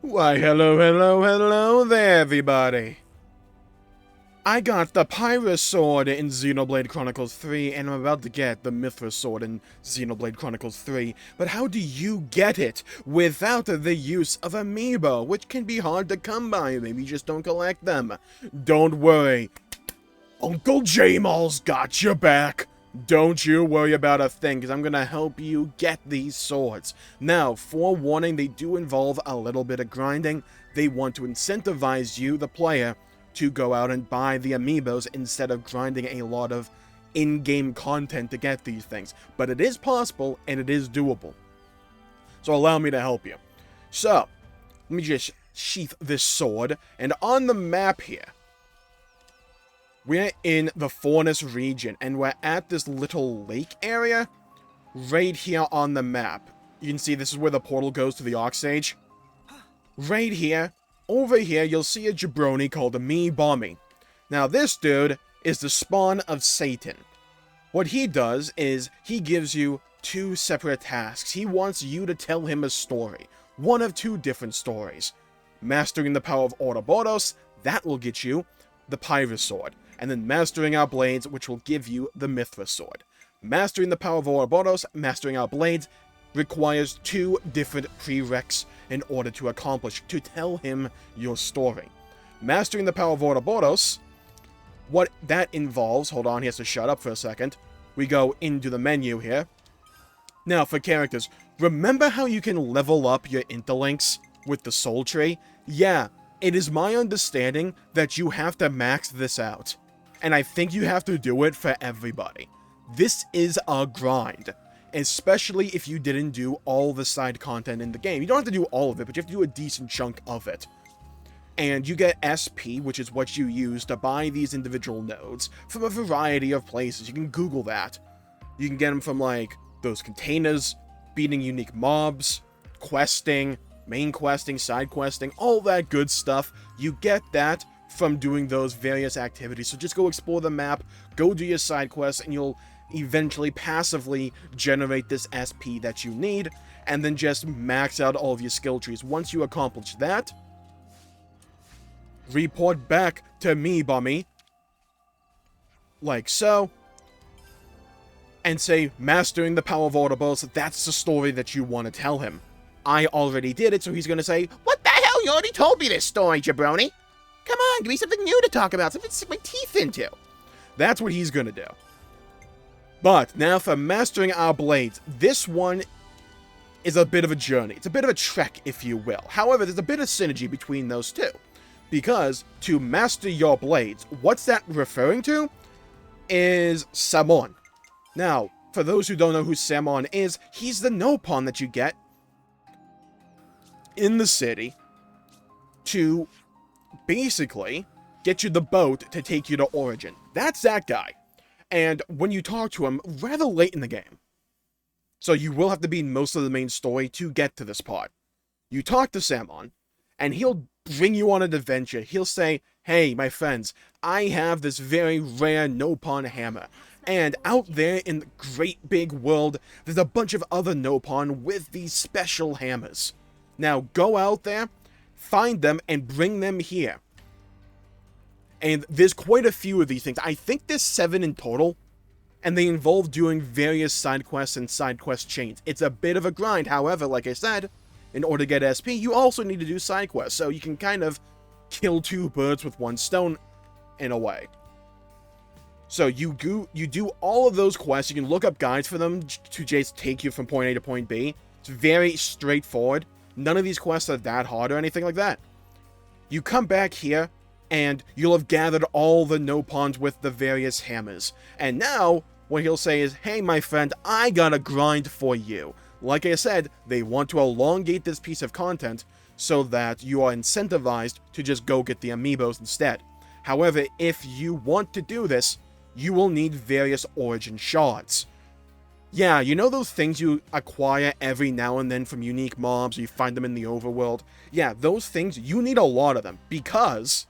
Why, hello there, everybody. I got the Pyra sword in Xenoblade Chronicles 3, and I'm about to get the Mythra sword in Xenoblade Chronicles 3, but how do you get it without the use of Amiibo, which can be hard to come by, maybe you just don't collect them. Don't worry, Uncle Jmulls got your back. Don't you worry about a thing, because I'm going to help you get these swords. Now, forewarning, they do involve a little bit of grinding. They want to incentivize you, the player, to go out and buy the amiibos instead of grinding a lot of in-game content to get these things. But it is possible, and it is doable. So allow me to help you. So, let me just sheath this sword, and on the map here, we're in the Furnace region, and we're at this little lake area right here on the map. You can see this is where the portal goes to the Ox Sage. Right here, over here, you'll see a jabroni called Amiibo. Now, this dude is the spawn of Satan. What he does is he gives you two separate tasks. He wants you to tell him a story. One of two different stories. Mastering the power of Ouroboros, that will get you the Pyra sword. And then mastering our blades, which will give you the Mythra sword. Mastering the power of Ouroboros, mastering our blades, requires two different prereqs in order to accomplish, to tell him your story. Mastering the power of Ouroboros, what that involves, hold on, he has to shut up for a second. We go into the menu here. Now, for characters, remember how you can level up your interlinks with the soul tree? Yeah, it is my understanding that you have to max this out. And I think you have to do it for everybody. This is a grind. Especially if you didn't do all the side content in the game. You don't have to do all of it, but you have to do a decent chunk of it. And you get SP, which is what you use to buy these individual nodes from a variety of places. You can Google that. You can get them from, like, those containers, beating unique mobs, questing, main questing, side questing, all that good stuff. You get that from doing those various activities. So just go explore the map, go do your side quests, and you'll eventually passively generate this SP that you need, and then just max out all of your skill trees. Once you accomplish that, report back to me, Bummy, like so, and say, mastering the power of Ouroboros, that's the story that you want to tell him. I already did it, so he's gonna say, what the hell, you already told me this story, jabroni. Come on, give me something new to talk about, something to sink my teeth into. That's what he's gonna do. But now for mastering our blades, this one is a bit of a journey. It's a bit of a trek, if you will. However, there's a bit of synergy between those two. Because to master your blades, what's that referring to? Is Samon. Now, for those who don't know who Samon is, he's the no pawn that you get in the city to basically get you the boat to take you to Origin. That's that guy. And when you talk to him, rather late in the game. So you will have to beat most of the main story to get to this part. You talk to Samon, and he'll bring you on an adventure. He'll say, hey, my friends, I have this very rare no-pawn hammer. And out there in the great big world, there's a bunch of other no-pawn with these special hammers. Now go out there, find them, and bring them here. And there's quite a few of these things. I think there's 7 in total. And they involve doing various side quests and side quest chains. It's a bit of a grind. However, like I said, in order to get SP, you also need to do side quests. So you can kind of kill 2 birds with 1 stone in a way. So you do all of those quests. You can look up guides for them to just take you from point A to point B. It's very straightforward. None of these quests are that hard or anything like that. You come back here, and you'll have gathered all the no-pawns with the various hammers. And now, what he'll say is, hey, my friend, I got a grind for you. Like I said, they want to elongate this piece of content so that you are incentivized to just go get the amiibos instead. However, if you want to do this, you will need various origin shards. Yeah, you know those things you acquire every now and then from unique mobs, or you find them in the overworld? Yeah, those things, you need a lot of them, because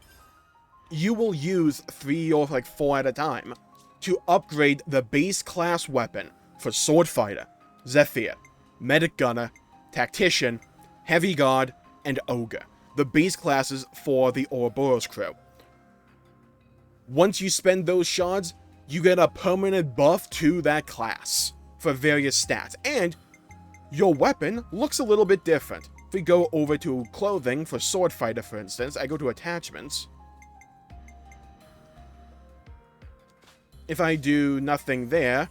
you will use 3 or 4 at a time to upgrade the base class weapon for Sword Fighter, Zephyr, Medic Gunner, Tactician, Heavy Guard, and Ogre, the base classes for the Ouroboros crew. Once you spend those shards, you get a permanent buff to that class for various stats, and your weapon looks a little bit different. If we go over to clothing for Sword Fighter, for instance, I go to attachments. If I do nothing there,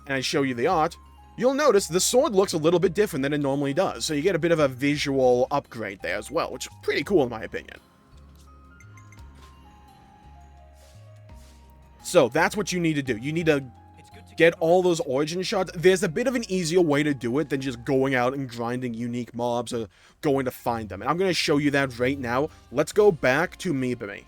and I show you the art, you'll notice the sword looks a little bit different than it normally does, so you get a bit of a visual upgrade there as well, which is pretty cool in my opinion. So that's what you need to do. You need to get all those origin shards. There's a bit of an easier way to do it than just going out and grinding unique mobs or going to find them, and I'm going to show you that right now. Let's go back to Mibami.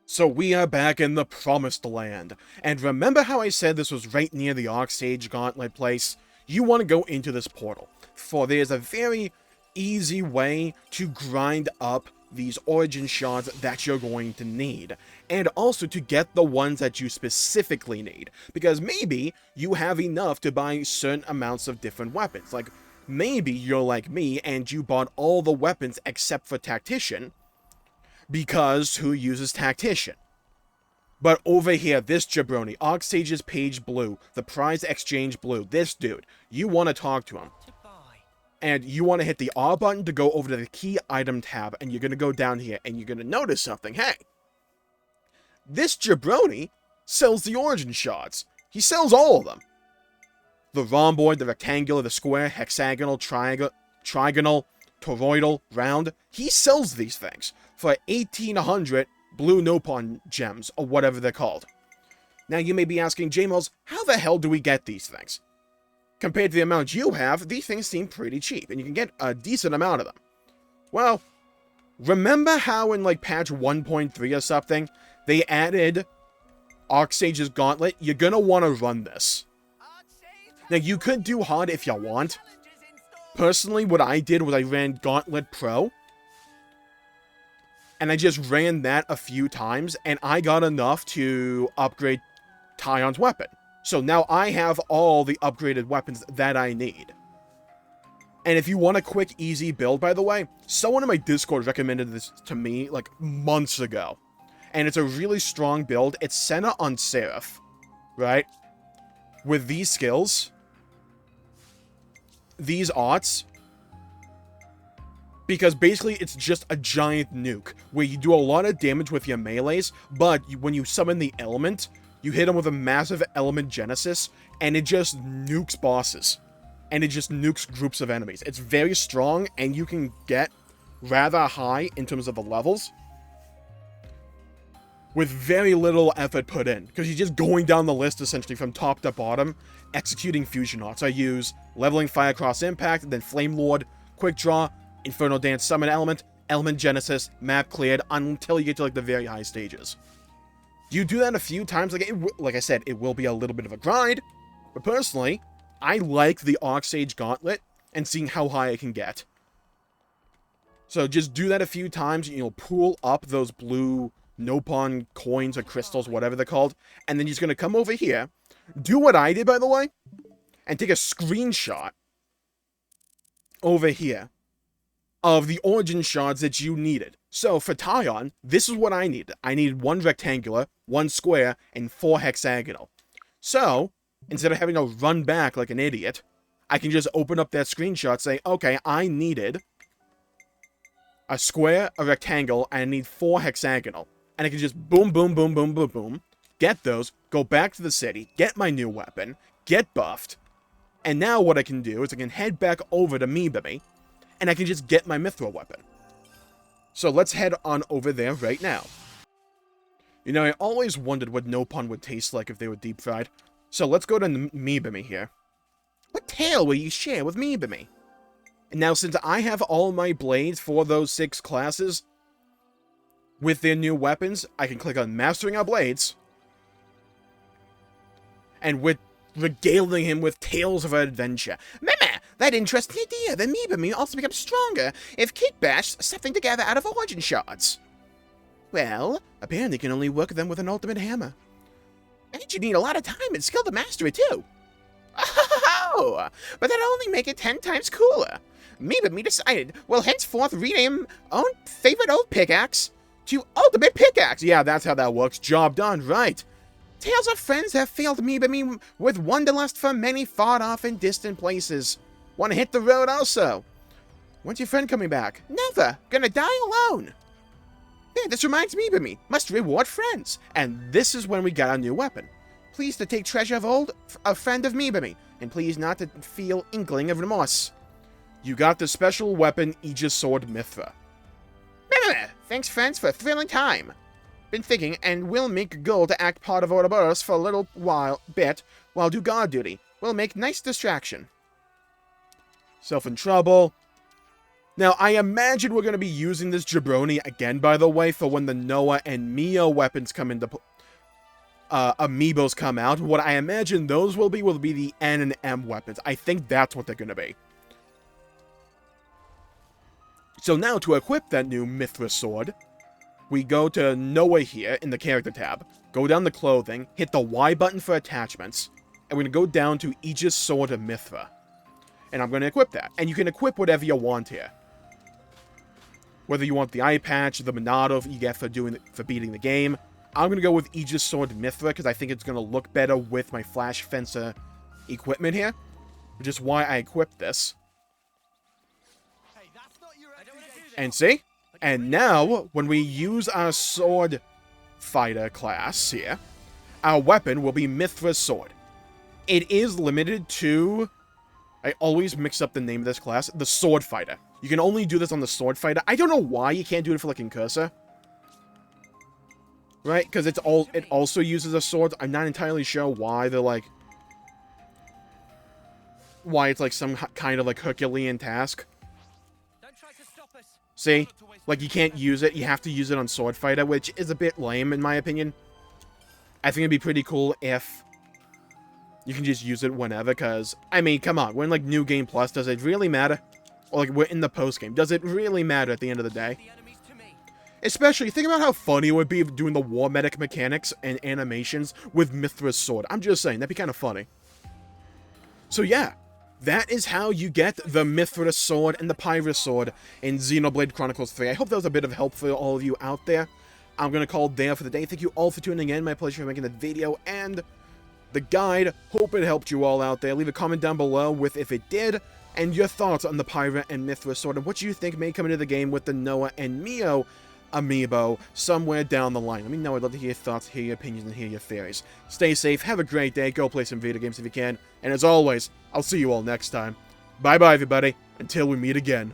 So we are back in the Promised Land, and remember how I said this was right near the Arcsage Gauntlet place? You want to go into this portal, for there's a very easy way to grind up these origin shards that you're going to need, and also to get the ones that you specifically need, because maybe you have enough to buy certain amounts of different weapons. Like, maybe you're like me and you bought all the weapons except for Tactician, because who uses Tactician? But over here, this jabroni, Arcsage's Page Blue, the Prize Exchange Blue, this dude, you want to talk to him. And you want to hit the R button to go over to the Key Item tab, and you're going to go down here, and you're going to notice something. Hey! This jabroni sells the origin shards. He sells all of them. The rhomboid, the rectangular, the square, hexagonal, trigonal, toroidal, round. He sells these things for 1,800 blue Nopon gems, or whatever they're called. Now you may be asking, Jmulls, how the hell do we get these things? Compared to the amount you have, these things seem pretty cheap, and you can get a decent amount of them. Well, remember how in like patch 1.3 or something, they added Arcsage's Gauntlet? You're gonna want to run this. Now you could do hard if you want. Personally, what I did was I ran Gauntlet Pro, and I just ran that a few times, and I got enough to upgrade Tyon's weapon. So now I have all the upgraded weapons that I need. And if you want a quick, easy build, by the way, someone in my Discord recommended this to me, like, months ago. And it's a really strong build. It's Senna on Seraph, right? With these skills, these arts, because basically it's just a giant nuke, where you do a lot of damage with your melees, but when you summon the element, you hit them with a massive element genesis, and it just nukes bosses. And it just nukes groups of enemies. It's very strong, and you can get rather high in terms of the levels with very little effort put in, because you're just going down the list, essentially, from top to bottom, executing fusion arts. I use Leveling Fire Cross Impact, then Flame Lord, Quick Draw, Inferno Dance Summon Element, Element Genesis, Map Cleared, until you get to, like, the very high stages. You do that a few times, like I said, it will be a little bit of a grind, but personally, I like the Arcsage Gauntlet and seeing how high I can get. So just do that a few times, you'll pool up those blue Nopon coins or crystals, whatever they're called, and then you're just going to come over here, do what I did, by the way, and take a screenshot over here of the origin shards that you needed. So for Tyon, this is what I needed. I needed 1 rectangular, 1 square, and 4 hexagonal. So, instead of having to run back like an idiot, I can just open up that screenshot, say, okay, I needed a square, a rectangle, and I need 4 hexagonal. And I can just boom, boom, boom, boom, boom, boom, get those, go back to the city, get my new weapon, get buffed, and now what I can do is I can head back over to Mibami, and I can just get my Mythra weapon. So let's head on over there right now. You know, I always wondered what Nopon would taste like if they were deep fried. So let's go to Mibami here. What tale will you share with Mibami? And now, since I have all my blades for those 6 classes, with their new weapons, I can click on Mastering Our Blades, and with regaling him with tales of adventure. Mama, that interesting idea that Mibami also becomes stronger if Kit bashed something together out of origin shards. Well, apparently you can only work them with an ultimate hammer. And you need a lot of time and skill to master it, too. Oh, but that'll only make it 10 times cooler. Me decided will henceforth rename own favorite old pickaxe to Ultimate Pickaxe. Yeah, that's how that works. Job done, right. Tales of friends have failed me with wanderlust for many far-off and distant places. Want to hit the road also? When's your friend coming back? Never. Gonna die alone. Hey, this reminds me. Must reward friends. And this is when we got our new weapon. Please to take treasure of old, a friend of me, and please not to feel inkling of remorse. You got the special weapon Aegis Sword Mythra. Thanks, friends, for a thrilling time. Been thinking, and will make goal to act part of Ouroboros for a little while do guard duty. Will make nice distraction. Self in trouble. Now, I imagine we're going to be using this jabroni again, by the way, for when the Noah and Mio weapons come into amiibos come out. What I imagine those will be the N and M weapons. I think that's what they're going to be. So now, to equip that new Mythra sword, we go to Noah here in the character tab, go down to clothing, hit the Y button for attachments, and we're going to go down to Aegis Sword of Mythra. And I'm going to equip that. And you can equip whatever you want here. Whether you want the eye patch, the Monado you get for beating the game. I'm going to go with Aegis Sword Mythra because I think it's going to look better with my Flash Fencer equipment here. Which is why I equipped this. And see? And now, when we use our Sword Fighter class here, our weapon will be Mythra's Sword. It is limited to... I always mix up the name of this class. The Sword Fighter. You can only do this on the Sword Fighter. I don't know why you can't do it for, like, Incursor. Right? Because it also uses a sword. I'm not entirely sure why they're, like... Why it's, like, some kind of, like, Herculean task. See? Like, you can't use it. You have to use it on Sword Fighter, which is a bit lame, in my opinion. I think it'd be pretty cool if you can just use it whenever, because, I mean, come on. We're in, like, New Game Plus. Does it really matter? Or, like, we're in the post-game. Does it really matter at the end of the day? Especially, think about how funny it would be doing the War Medic mechanics and animations with Mythra's sword. I'm just saying, that'd be kind of funny. So, yeah. That is how you get the Mythra sword and the Pyra sword in Xenoblade Chronicles 3. I hope that was a bit of help for all of you out there. I'm going to call it there for the day. Thank you all for tuning in. My pleasure for making the video and the guide. Hope it helped you all out there. Leave a comment down below with if it did, and your thoughts on the Pyra and Mythra sword, and what you think may come into the game with the Noah and Mio amiibo somewhere down the line. Let me know. I'd love to hear your thoughts, hear your opinions, and hear your theories. Stay safe, have a great day, go play some video games if you can, and as always, I'll see you all next time. Bye-bye, everybody, until we meet again.